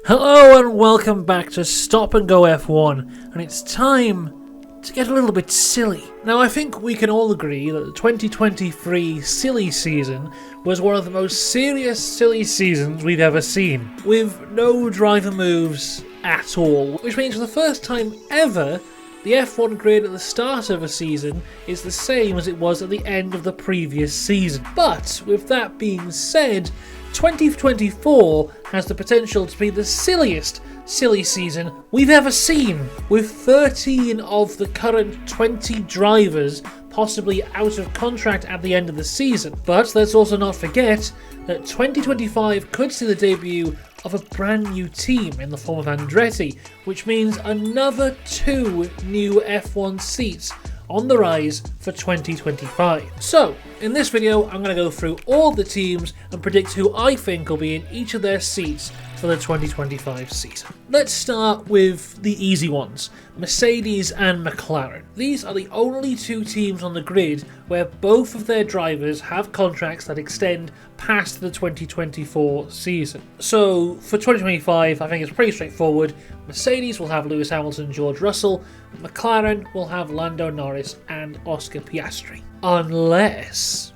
Hello and welcome back to Stop and Go F1, and it's time to get a little bit silly. Now I think we can all agree that the 2023 silly season was one of the most serious silly seasons we've ever seen, with no driver moves at all, which means for the first time ever, the F1 grid at the start of a season is the same as it was at the end of the previous season. But with that being said, 2024 has the potential to be the silliest silly season we've ever seen, with 13 of the current 20 drivers possibly out of contract at the end of the season. But let's also not forget that 2025 could see the debut of a brand new team in the form of Andretti, which means another 2 new F1 seats on the rise for 2025. So, in this video, I'm going to go through all the teams and predict who I think will be in each of their seats for the 2025 season. Let's start with the easy ones, Mercedes and McLaren. These are the only 2 teams on the grid where both of their drivers have contracts that extend past the 2024 season. So for 2025, I think it's pretty straightforward. Mercedes will have Lewis Hamilton and George Russell. McLaren will have Lando Norris and Oscar Piastri. Unless...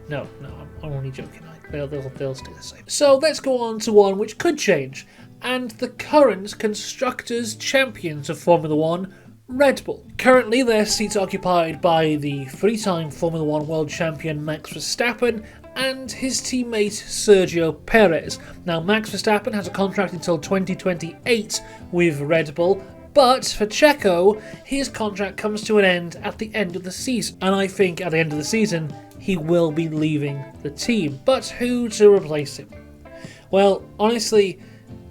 No, I'm only joking. They'll stay the same. So let's go on to one which could change, and the current Constructors' Champions of Formula 1, Red Bull. Currently their seats are occupied by the 3-time Formula 1 World Champion Max Verstappen and his teammate Sergio Perez. Now Max Verstappen has a contract until 2028 with Red Bull, but for Checo, his contract comes to an end at the end of the season, and I think at the end of the season he will be leaving the team. But who to replace him? Well, honestly,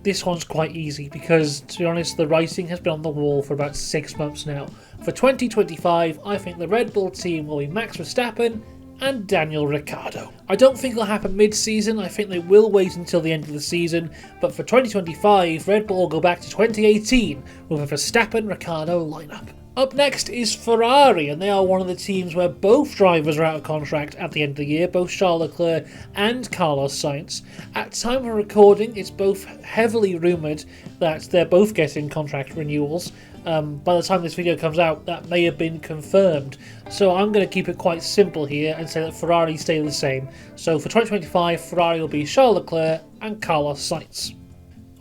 this one's quite easy because, to be honest, the writing has been on the wall for about 6 months now. For 2025, I think the Red Bull team will be Max Verstappen and Daniel Ricciardo. I don't think it'll happen mid-season, I think they will wait until the end of the season, but for 2025, Red Bull will go back to 2018 with a Verstappen-Ricciardo lineup. Up next is Ferrari, and they are one of the teams where both drivers are out of contract at the end of the year, both Charles Leclerc and Carlos Sainz. At time of recording, it's both heavily rumoured that they're both getting contract renewals. By the time this video comes out, that may have been confirmed. So I'm going to keep it quite simple here and say that Ferrari stay the same. So for 2025, Ferrari will be Charles Leclerc and Carlos Sainz.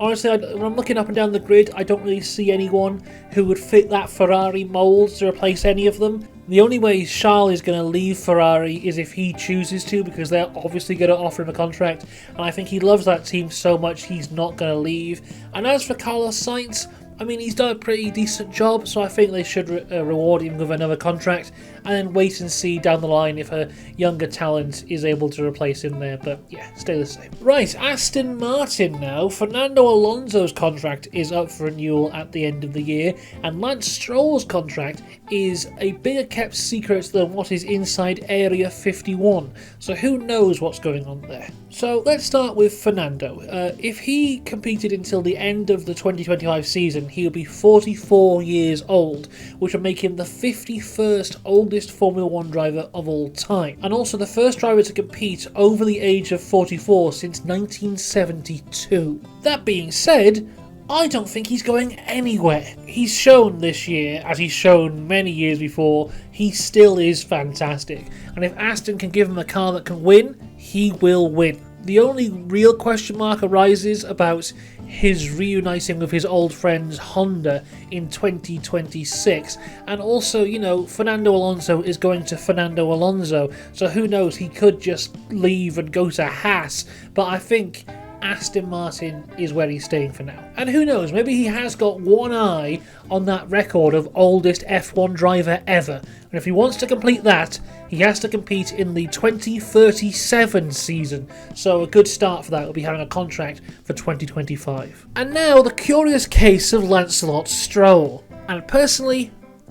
Honestly, when I'm looking up and down the grid, I don't really see anyone who would fit that Ferrari mould to replace any of them. The only way Charles is going to leave Ferrari is if he chooses to, because they're obviously going to offer him a contract, and I think he loves that team so much he's not going to leave. And as for Carlos Sainz, I mean, he's done a pretty decent job, so I think they should reward him with another contract and then wait and see down the line if a younger talent is able to replace him there. But yeah, stay the same. Right, Aston Martin now. Fernando Alonso's contract is up for renewal at the end of the year, and Lance Stroll's contract is a bigger kept secret than what is inside Area 51. So who knows what's going on there. So let's start with Fernando. If he competed until the end of the 2025 season, he'll be 44 years old, which will make him the 51st oldest Formula 1 driver of all time, and also the first driver to compete over the age of 44 since 1972. That being said, I don't think he's going anywhere. He's shown this year, as he's shown many years before, he still is fantastic. And if Aston can give him a car that can win, he will win. The only real question mark arises about his reuniting with his old friends Honda in 2026. And also, you know, Fernando Alonso is going to Fernando Alonso, so who knows, he could just leave and go to Haas. But I think Aston Martin is where he's staying for now. And who knows, maybe he has got one eye on that record of oldest F1 driver ever. And if he wants to complete that, he has to compete in the 2037 season. So a good start for that will be having a contract for 2025. And now the curious case of Lancelot Stroll. And personally,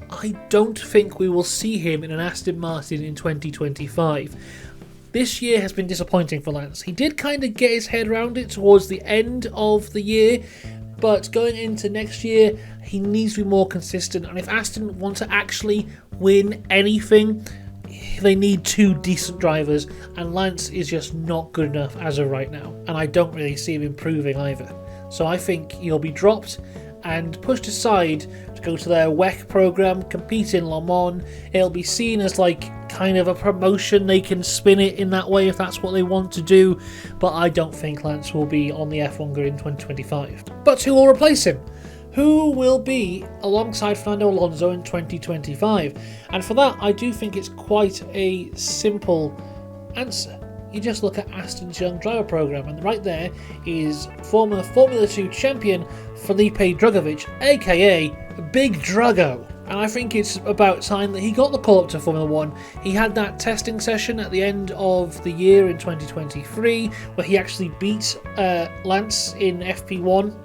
I don't think we will see him in an Aston Martin in 2025. This year has been disappointing for Lance. He did kind of get his head around it towards the end of the year, but going into next year, he needs to be more consistent. And if Aston want to actually win anything, they need two decent drivers, and Lance is just not good enough as of right now. And I don't really see him improving either. So I think he'll be dropped and pushed aside to go to their WEC program, compete in Le Mans. It'll be seen as like kind of a promotion. They can spin it in that way if that's what they want to do, but I don't think Lance will be on the F1 grid in 2025. But who will replace him? Who will be alongside Fernando Alonso in 2025? And for that, I do think it's quite a simple answer. You just look at Aston's young driver program, and right there is former Formula 2 champion Felipe Drugovich, aka Big Drago. And I think it's about time that he got the call up to Formula 1. He had that testing session at the end of the year in 2023 where he actually beat Lance in FP1.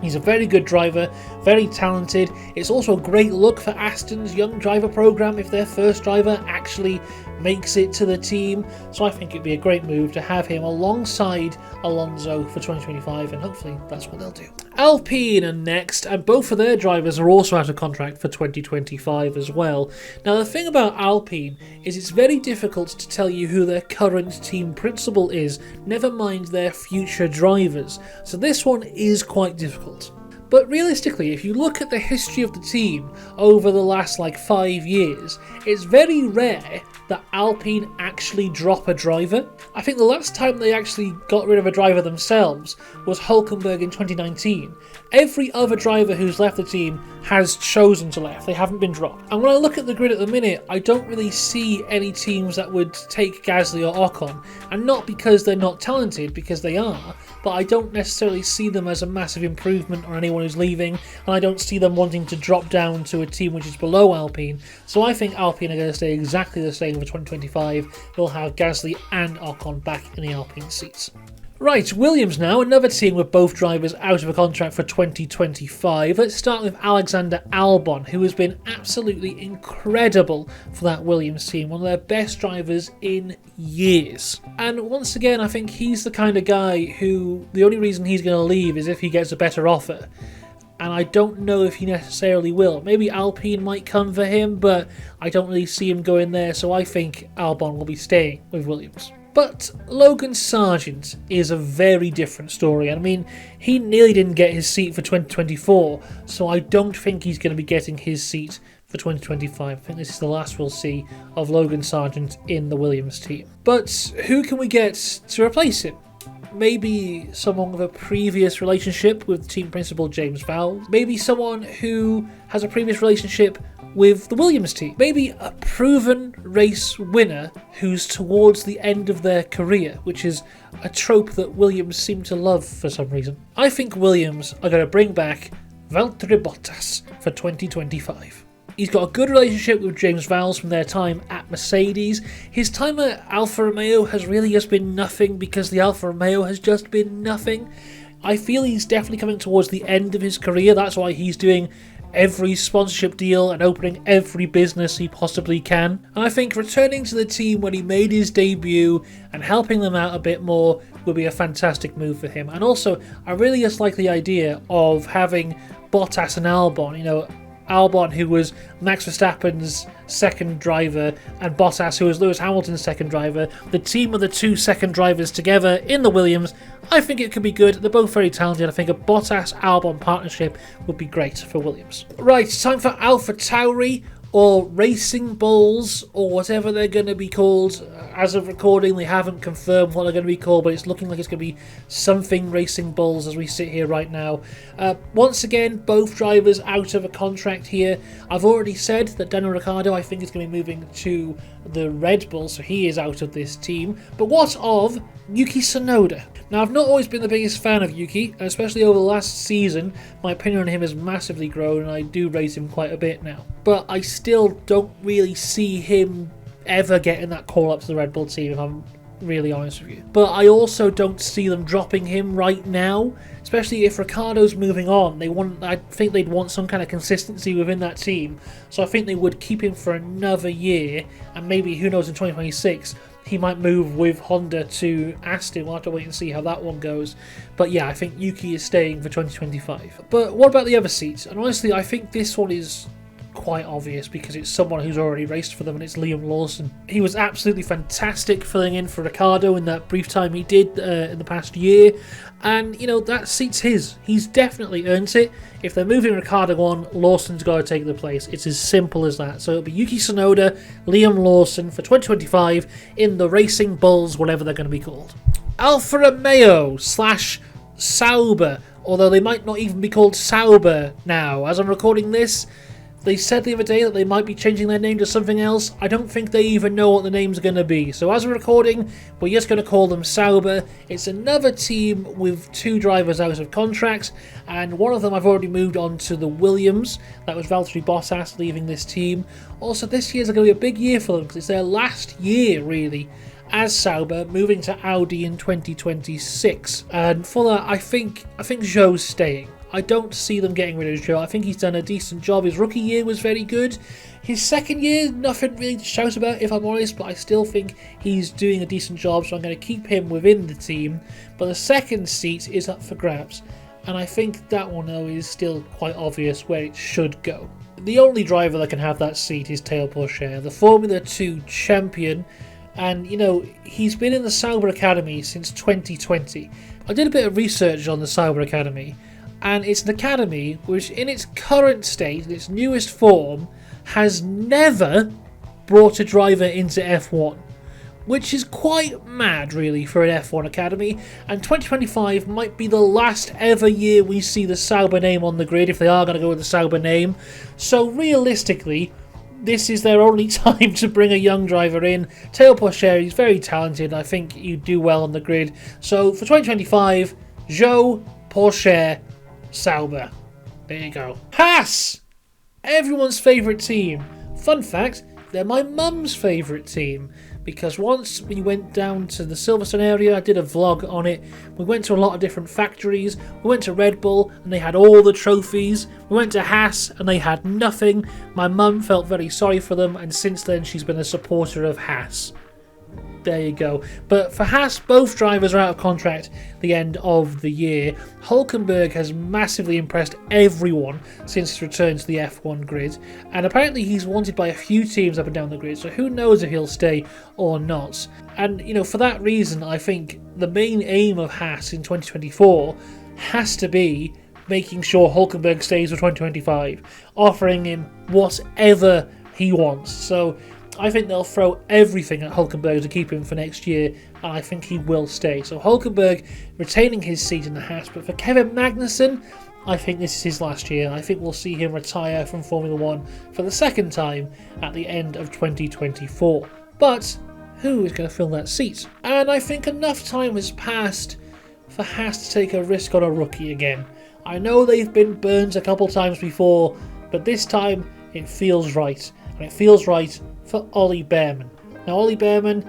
He's a very good driver, very talented. It's also a great look for Aston's young driver program if their first driver actually makes it to the team. So I think it'd be a great move to have him alongside Alonso for 2025, and hopefully that's what they'll do. Alpine are next, and both of their drivers are also out of contract for 2025 as well. Now the thing about Alpine is it's very difficult to tell you who their current team principal is, never mind their future drivers. So this one is quite difficult. But realistically, if you look at the history of the team over the last 5 years, it's very rare that Alpine actually drop a driver. I think the last time they actually got rid of a driver themselves was Hülkenberg in 2019. Every other driver who's left the team has chosen to leave. They haven't been dropped. And when I look at the grid at the minute, I don't really see any teams that would take Gasly or Ocon. And not because they're not talented, because they are, but I don't necessarily see them as a massive improvement on anyone who's leaving, and I don't see them wanting to drop down to a team which is below Alpine. So I think Alpine are going to stay exactly the same for 2025. They'll have Gasly and Ocon back in the Alpine seats. Right, Williams now, another team with both drivers out of a contract for 2025. Let's start with Alexander Albon, who has been absolutely incredible for that Williams team, one of their best drivers in years. And once again, I think he's the kind of guy who the only reason he's going to leave is if he gets a better offer. And I don't know if he necessarily will. Maybe Alpine might come for him, but I don't really see him going there, so I think Albon will be staying with Williams. But Logan Sargeant is a very different story. I mean, he nearly didn't get his seat for 2024, so I don't think he's going to be getting his seat for 2025. I think this is the last we'll see of Logan Sargeant in the Williams team. But who can we get to replace him? Maybe someone with a previous relationship with team principal James Vowles. Maybe someone who has a previous relationship with the Williams team. Maybe a proven race winner who's towards the end of their career, which is a trope that Williams seem to love for some reason. I think Williams are going to bring back Valtteri Bottas for 2025. He's got a good relationship with James Vowles from their time at Mercedes. His time at Alfa Romeo has really just been nothing because the Alfa Romeo has just been nothing. I feel he's definitely coming towards the end of his career. That's why he's doing every sponsorship deal and opening every business he possibly can. And I think returning to the team when he made his debut and helping them out a bit more would be a fantastic move for him. And also, I really just like the idea of having Bottas and Albon, Albon, who was Max Verstappen's second driver, and Bottas, who was Lewis Hamilton's second driver. The team of the two second drivers together in the Williams. I think it could be good. They're both very talented. I think a Bottas-Albon partnership would be great for Williams. Right, time for AlphaTauri, or Racing Bulls, or whatever they're going to be called. As of recording, they haven't confirmed what they're going to be called, but it's looking like it's going to be something Racing Bulls as we sit here right now. Once again, both drivers out of a contract here. I've already said that Daniel Ricciardo, I think, is going to be moving to the Red Bull, so he is out of this team. But what of Yuki Tsunoda? Now, I've not always been the biggest fan of Yuki, especially over the last season. My opinion on him has massively grown, and I do rate him quite a bit now. But I still don't really see him ever getting that call up to the Red Bull team, if I'm really honest with you. But I also don't see them dropping him right now, especially if Ricciardo's moving on. I think they'd want some kind of consistency within that team, so I think they would keep him for another year, and maybe, who knows, in 2026 he might move with Honda to Aston. We'll have to wait and see how that one goes. But yeah, I think Yuki is staying for 2025. But what about the other seats? And honestly, I think this one is quite obvious because it's someone who's already raced for them, and it's Liam Lawson. He was absolutely fantastic filling in for Ricciardo in that brief time he did in the past year, and, you know, that seat's his. He's definitely earned it. If they're moving Ricciardo on, Lawson's got to take the place. It's as simple as that. So it'll be Yuki Tsunoda, Liam Lawson for 2025 in the Racing Bulls, whatever they're going to be called. Alfa Romeo / Sauber, although they might not even be called Sauber now. As I'm recording this, they said the other day that they might be changing their name to something else. I don't think they even know what the name's going to be. So as we're recording, we're just going to call them Sauber. It's another team with 2 drivers out of contracts, and one of them I've already moved on to the Williams. That was Valtteri Bottas leaving this team. Also, this year's going to be a big year for them because it's their last year, really, as Sauber, moving to Audi in 2026. And for that, I think Zhou's staying. I don't see them getting rid of Zhou. I think he's done a decent job. His rookie year was very good. His second year, nothing really to shout about, if I'm honest, but I still think he's doing a decent job, so I'm going to keep him within the team. But the second seat is up for grabs, and I think that one, though, is still quite obvious where it should go. The only driver that can have that seat is Théo Pourchaire, the Formula 2 champion, and, you know, he's been in the Sauber Academy since 2020. I did a bit of research on the Sauber Academy, and it's an academy which, in its current state, in its newest form, has never brought a driver into F1, which is quite mad, really, for an F1 academy, and 2025 might be the last ever year we see the Sauber name on the grid, if they are going to go with the Sauber name. So realistically, this is their only time to bring a young driver in. Théo Pourchaire, he's very talented. I think he'd do well on the grid. So for 2025, Zhou, Pourchaire, Sauber. There you go. Haas! Everyone's favourite team. Fun fact, they're my mum's favourite team. Because once we went down to the Silverstone area, I did a vlog on it. We went to a lot of different factories. We went to Red Bull and they had all the trophies. We went to Haas and they had nothing. My mum felt very sorry for them, and since then she's been a supporter of Haas. There you go. But for Haas, both drivers are out of contract at the end of the year. Hülkenberg has massively impressed everyone since his return to the F1 grid, and apparently he's wanted by a few teams up and down the grid, so who knows if he'll stay or not. And, you know, for that reason, I think the main aim of Haas in 2024 has to be making sure Hülkenberg stays for 2025, offering him whatever he wants. So I think they'll throw everything at Hülkenberg to keep him for next year, and I think he will stay. So Hülkenberg retaining his seat in the Haas, but for Kevin Magnussen, I think this is his last year. I think we'll see him retire from Formula 1 for the second time at the end of 2024. But who is going to fill that seat? And I think enough time has passed for Haas to take a risk on a rookie again. I know they've been burned a couple times before, but this time it feels right. And it feels right for Ollie Bearman. Now, Ollie Bearman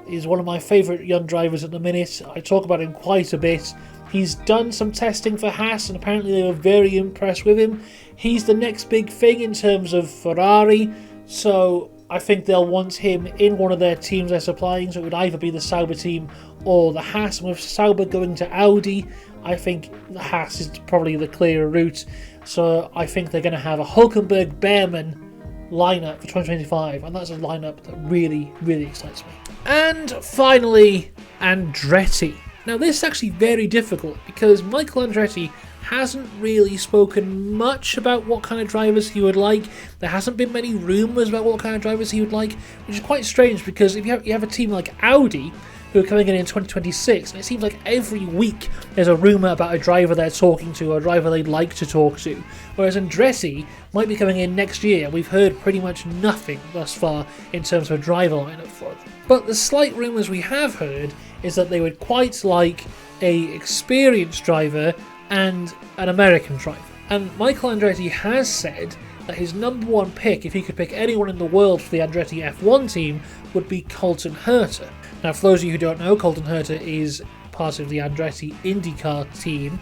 is one of my favourite young drivers at the minute. I talk about him quite a bit. He's done some testing for Haas, and apparently they were very impressed with him. He's the next big thing in terms of Ferrari, so I think they'll want him in one of their teams they're supplying, so it would either be the Sauber team or the Haas. And with Sauber going to Audi, I think the Haas is probably the clearer route. So I think they're going to have a Hülkenberg-Bearman lineup for 2025, and that's a lineup that really, really excites me. And finally, Andretti. Now, this is actually very difficult because Michael Andretti hasn't really spoken much about what kind of drivers he would like. There hasn't been many rumours about what kind of drivers he would like, which is quite strange because if you have a team like Audi who are coming in 2026, and it seems like every week there's a rumour about a driver they're talking to or a driver they'd like to talk to, whereas Andretti might be coming in next year, and we've heard pretty much nothing thus far in terms of a driver lineup for them. But the slight rumours we have heard is that they would quite like a experienced driver and an American driver. And Michael Andretti has said that his number one pick, if he could pick anyone in the world for the Andretti F1 team, would be Colton Herta. Now, for those of you who don't know, Colton Herta is part of the Andretti IndyCar team,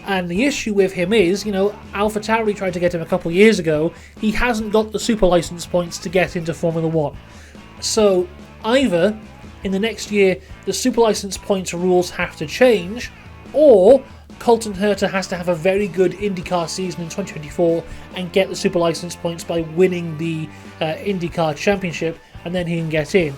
and the issue with him is, AlphaTauri tried to get him a couple of years ago. He hasn't got the super license points to get into Formula 1. So either in the next year the super license points rules have to change, or Colton Herta has to have a very good IndyCar season in 2024 and get the super license points by winning the IndyCar championship, and then he can get in.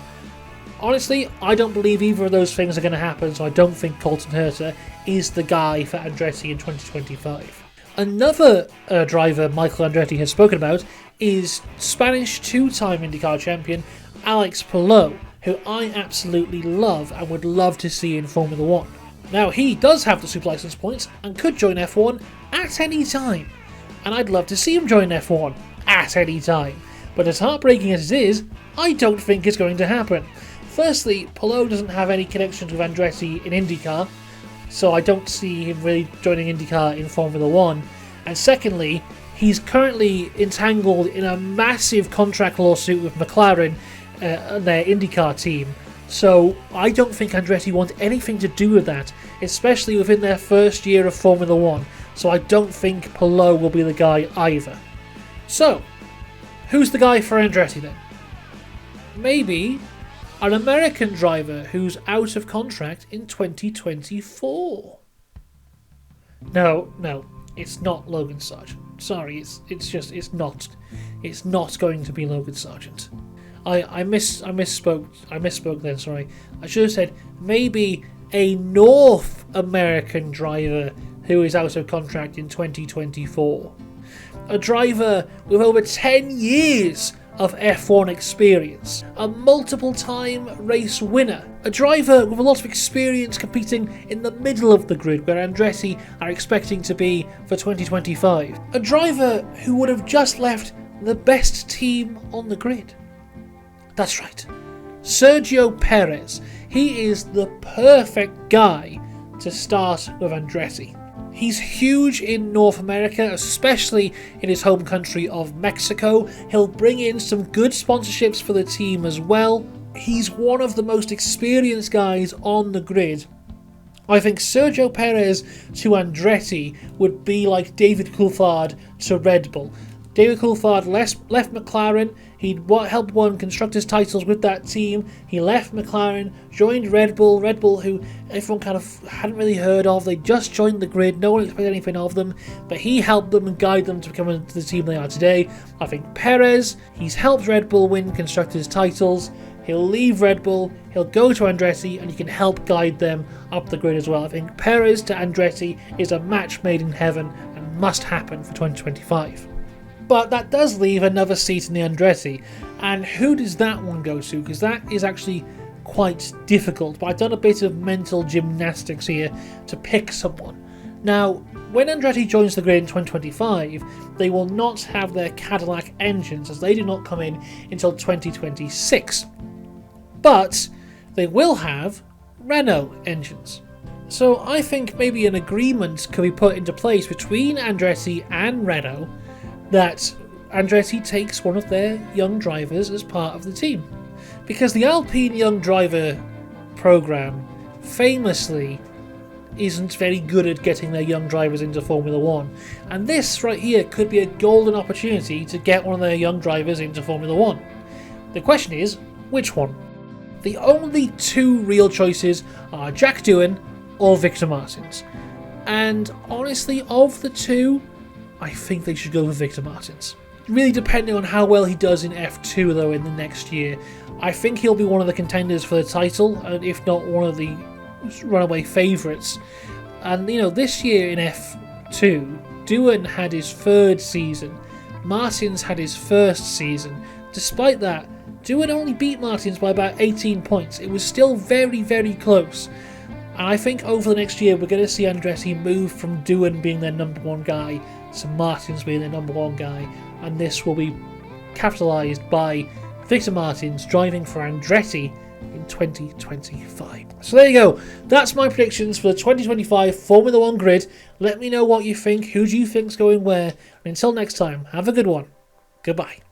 Honestly, I don't believe either of those things are going to happen, so I don't think Colton Herta is the guy for Andretti in 2025. Another driver Michael Andretti has spoken about is Spanish two-time IndyCar champion Alex Palou, who I absolutely love and would love to see in Formula 1. Now, he does have the super license points and could join F1 at any time, and I'd love to see him join F1 at any time, but as heartbreaking as it is, I don't think it's going to happen. Firstly, Palou doesn't have any connections with Andretti in IndyCar, so I don't see him really joining IndyCar in Formula 1. And secondly, he's currently entangled in a massive contract lawsuit with McLaren, their IndyCar team. So I don't think Andretti want anything to do with that, especially within their first year of Formula 1. So I don't think Palou will be the guy either. So, who's the guy for Andretti then? Maybe an American driver who's out of contract in 2024. No, it's not Logan Sargent. Sorry, it's not going to be Logan Sargent. I misspoke then, sorry. I should have said maybe a North American driver who is out of contract in 2024. A driver with over 10 years of F1 experience, a multiple-time race winner, a driver with a lot of experience competing in the middle of the grid where Andretti are expecting to be for 2025, a driver who would have just left the best team on the grid. That's right, Sergio Perez. He is the perfect guy to start with Andretti. He's huge in North America, especially in his home country of Mexico. He'll bring in some good sponsorships for the team as well. He's one of the most experienced guys on the grid. I think Sergio Perez to Andretti would be like David Coulthard to Red Bull. David Coulthard left McLaren. He'd helped win constructors titles with that team. He left McLaren, joined Red Bull, who everyone kind of hadn't really heard of. They just joined the grid, no one expected anything of them, but he helped them and guided them to become the team they are today. I think Perez, he's helped Red Bull win constructors titles. He'll leave Red Bull, he'll go to Andretti, and he can help guide them up the grid as well. I think Perez to Andretti is a match made in heaven and must happen for 2025. But that does leave another seat in the Andretti, and who does that one go to? Because that is actually quite difficult, but I've done a bit of mental gymnastics here to pick someone. Now, when Andretti joins the grid in 2025, they will not have their Cadillac engines, as they do not come in until 2026. But they will have Renault engines. So I think maybe an agreement could be put into place between Andretti and Renault that Andretti takes one of their young drivers as part of the team. Because the Alpine Young Driver program famously isn't very good at getting their young drivers into Formula 1. And this right here could be a golden opportunity to get one of their young drivers into Formula 1. The question is, which one? The only two real choices are Jack Doohan or Victor Martins. And honestly, of the two, I think they should go with Victor Martins. Really depending on how well he does in F2 though in the next year. I think he'll be one of the contenders for the title, and if not one of the runaway favourites. And this year in F2, Doohan had his third season, Martins had his first season. Despite that, Doohan only beat Martins by about 18 points. It was still very, very close. And I think over the next year we're going to see Andretti move from Doohan being their number one guy to Martins being their number one guy, and this will be capitalised by Victor Martins driving for Andretti in 2025. So there you go, that's my predictions for the 2025 Formula 1 grid. Let me know what you think, who do you think's going where, and until next time, have a good one. Goodbye.